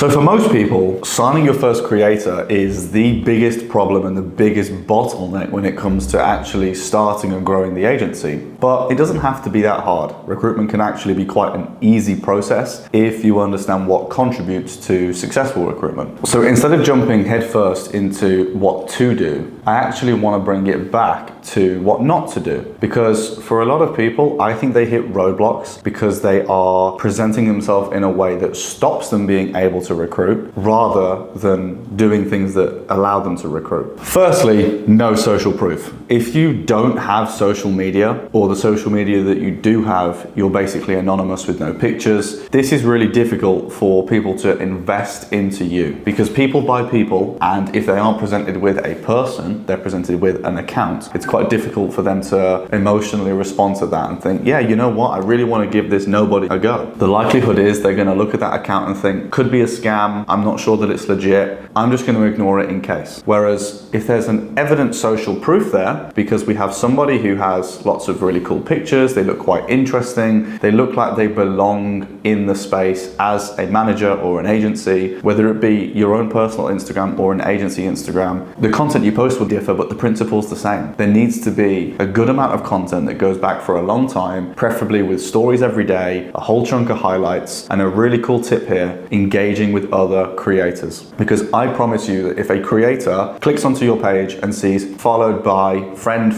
So for most people, signing your first creator is the biggest problem and the biggest bottleneck when it comes to actually starting and growing the agency. But it doesn't have to be that hard. Recruitment can actually be quite an easy process if you understand what contributes to successful recruitment. So instead of jumping headfirst into what to do, I actually want to bring it back to what not to do. Because for a lot of people, I think they hit roadblocks because they are presenting themselves in a way that stops them being able to recruit rather than doing things that allow them to recruit. Firstly, no social proof. If you don't have social media, or the social media that you do have, you're basically anonymous with no pictures. This is really difficult for people to invest into you because people buy people, and if they aren't presented with a person, they're presented with an account. It's quite difficult for them to emotionally respond to that and think, yeah, you know what, I really want to give this nobody a go. The likelihood is they're going to look at that account and think, could be a scam, I'm not sure that it's legit, I'm just going to ignore it in case. Whereas if there's an evident social proof there, because we have somebody who has lots of really cool pictures, they look quite interesting, they look like they belong in the space as a manager or an agency, whether it be your own personal Instagram or an agency Instagram, the content you post will differ, but the principle's the same. There needs to be a good amount of content that goes back for a long time, preferably with stories every day, a whole chunk of highlights, and a really cool tip here, engaging with other creators. Because I promise you that if a creator clicks onto your page and sees followed by friend,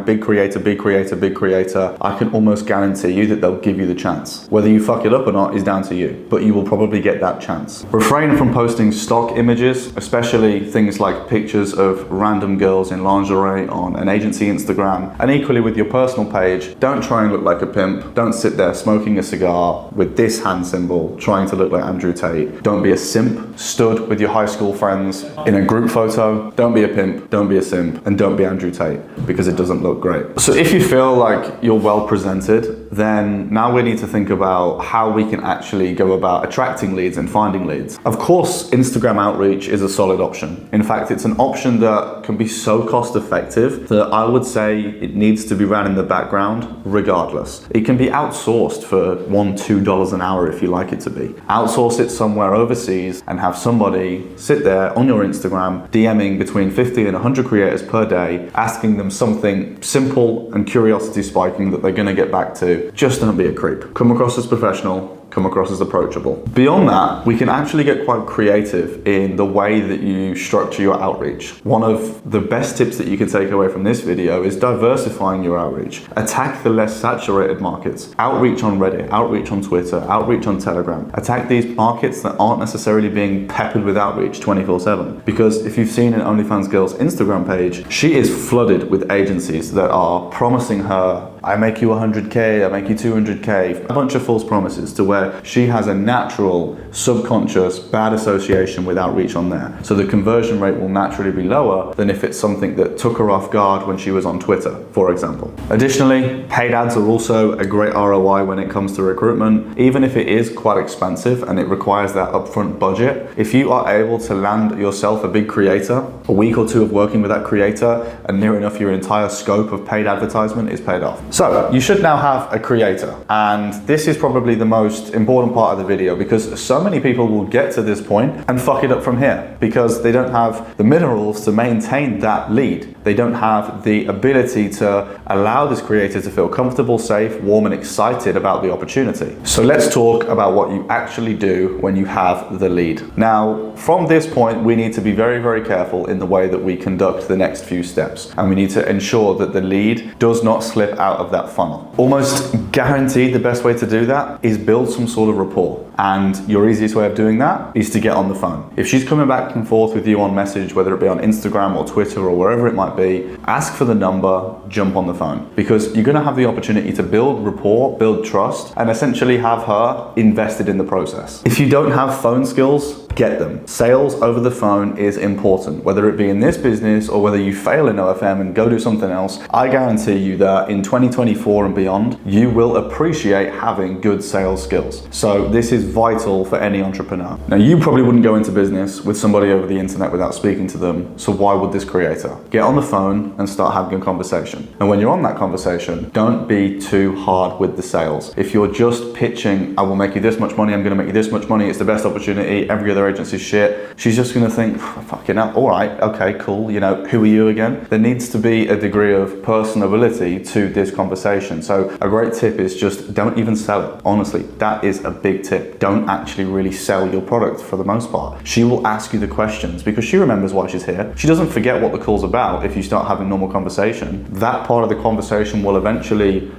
big creator, big creator, big creator, I can almost guarantee you that they'll give you the chance. Whether you fuck it up or not is down to you, but you will probably get that chance. Refrain from posting stock images, especially things like pictures of random girls in lingerie on an agency Instagram. And equally with your personal page, don't try and look like a pimp. Don't sit there smoking a cigar with this hand symbol, trying to look like Andrew Tate. Don't be a simp stood with your high school friends in a group photo. Don't be a pimp, don't be a simp, and don't be Andrew Tate, because it doesn't look great. So if you feel like you're well presented, then now we need to think about how we can actually go about attracting leads and finding leads. Of course, Instagram outreach is a solid option. In fact, it's an option that can be so cost effective that I would say it needs to be ran in the background regardless. It can be outsourced for $1, $2 an hour if you like it to be. Outsource it somewhere overseas and have somebody sit there on your Instagram DMing between 50 and 100 creators per day, asking them something simple and curiosity spiking that they're going to get back to. Just don't be a creep. Come across as professional, come across as approachable. Beyond that, we can actually get quite creative in the way that you structure your outreach. One of the best tips that you can take away from this video is diversifying your outreach. Attack the less saturated markets. Outreach on Reddit, outreach on Twitter, outreach on Telegram. Attack these markets that aren't necessarily being peppered with outreach 24/7. Because if you've seen an OnlyFans girl's Instagram page, she is flooded with agencies that are promising her, I make you 100K, I make you 200K, a bunch of false promises to where she has a natural, subconscious, bad association with outreach on there. So the conversion rate will naturally be lower than if it's something that took her off guard when she was on Twitter, for example. Additionally, paid ads are also a great ROI when it comes to recruitment, even if it is quite expensive and it requires that upfront budget. If you are able to land yourself a big creator, a week or two of working with that creator, and near enough your entire scope of paid advertisement is paid off. So you should now have a creator, and this is probably the most important part of the video because so many people will get to this point and fuck it up from here because they don't have the minerals to maintain that lead. They don't have the ability to allow this creator to feel comfortable, safe, warm, and excited about the opportunity. So let's talk about what you actually do when you have the lead. Now, from this point, we need to be very, very careful in the way that we conduct the next few steps, and we need to ensure that the lead does not slip out of that funnel. Almost guaranteed the best way to do that is build some sort of rapport. And your easiest way of doing that is to get on the phone. If she's coming back and forth with you on message, whether it be on Instagram or Twitter or wherever it might be, ask for the number, jump on the phone. Because you're gonna have the opportunity to build rapport, build trust, and essentially have her invested in the process. If you don't have phone skills, get them. Sales over the phone is important, whether it be in this business or whether you fail in OFM and go do something else. I guarantee you that in 2024 and beyond, you will appreciate having good sales skills. So this is vital for any entrepreneur. Now, you probably wouldn't go into business with somebody over the internet without speaking to them, so why would this creator? Get on the phone and start having a conversation. And when you're on that conversation, don't be too hard with the sales. If you're just pitching, I will make you this much money, I'm gonna make you this much money, it's the best opportunity, every other agency's shit, she's just gonna think, fucking hell, all right, okay, cool, you know, who are you again? There needs to be a degree of personability to this conversation. So a great tip is just don't even sell it. Honestly, that is a big tip. Don't actually really sell your product for the most part. She will ask you the questions because she remembers why she's here. She doesn't forget what the call's about if you start having normal conversation. That part of the conversation will eventually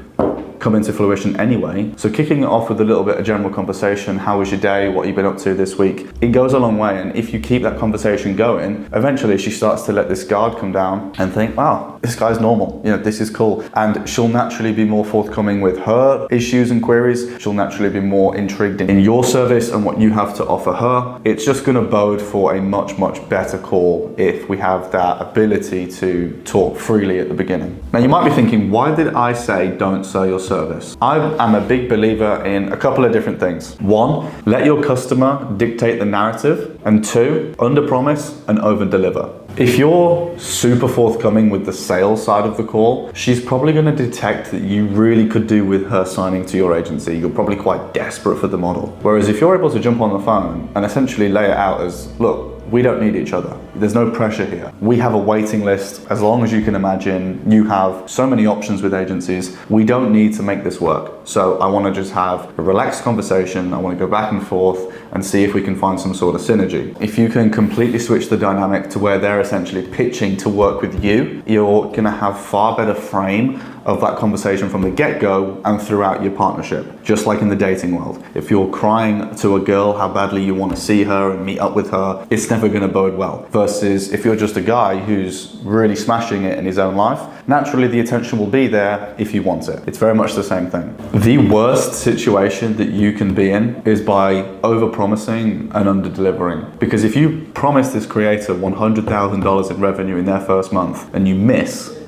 come into fruition anyway. So kicking it off with a little bit of general conversation, how was your day, what have you been up to this week, it goes a long way. And if you keep that conversation going, eventually she starts to let this guard come down and think, wow, this guy's normal, you know, this is cool. And she'll naturally be more forthcoming with her issues and queries. She'll naturally be more intrigued in your service and what you have to offer her. It's just gonna bode for a much, much better call if we have that ability to talk freely at the beginning. Now you might be thinking, why did I say don't sell your service? I am a big believer in a couple of different things. One, let your customer dictate the narrative. And two, under-promise and over-deliver. If you're super forthcoming with the sales side of the call, she's probably going to detect that you really could do with her signing to your agency. You're probably quite desperate for the model. Whereas if you're able to jump on the phone and essentially lay it out as, look, we don't need each other. There's no pressure here. We have a waiting list. As long as you can imagine, you have so many options with agencies. We don't need to make this work. So I want to just have a relaxed conversation. I want to go back and forth and see if we can find some sort of synergy. If you can completely switch the dynamic to where they're essentially pitching to work with you, you're going to have far better frame of that conversation from the get-go and throughout your partnership, just like in the dating world. If you're crying to a girl how badly you want to see her and meet up with her, it's never going to bode well. Versus if you're just a guy who's really smashing it in his own life, naturally the attention will be there if you want it. It's very much the same thing. The worst situation that you can be in is by over-promising and under-delivering. Because if you promise this creator $100,000 in revenue in their first month and you miss,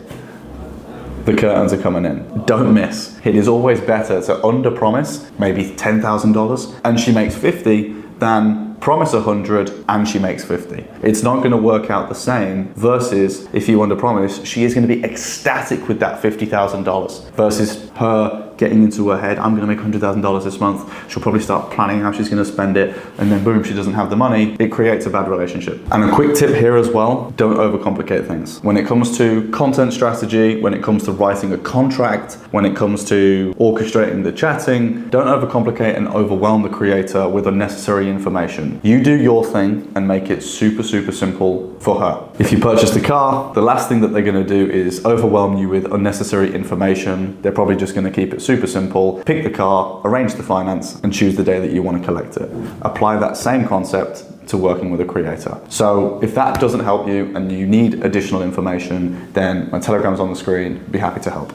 the curtains are coming in. Don't miss. It is always better to under-promise, maybe $10,000, and she makes 50, than promise 100 and she makes 50. It's not going to work out the same versus if you under-promise, she is going to be ecstatic with that $50,000 versus her getting into her head, I'm going to make $100,000 this month. She'll probably start planning how she's going to spend it, and then boom, she doesn't have the money. It creates a bad relationship. And a quick tip here as well, don't overcomplicate things. When it comes to content strategy, when it comes to writing a contract, when it comes to orchestrating the chatting, don't overcomplicate and overwhelm the creator with unnecessary information. You do your thing and make it super, super simple for her. If you purchased a car, the last thing that they're going to do is overwhelm you with unnecessary information. They're probably just going to keep it super simple, pick the car, arrange the finance, and choose the day that you want to collect it. Apply that same concept to working with a creator. So if that doesn't help you and you need additional information, then my Telegram's on the screen. Be happy to help.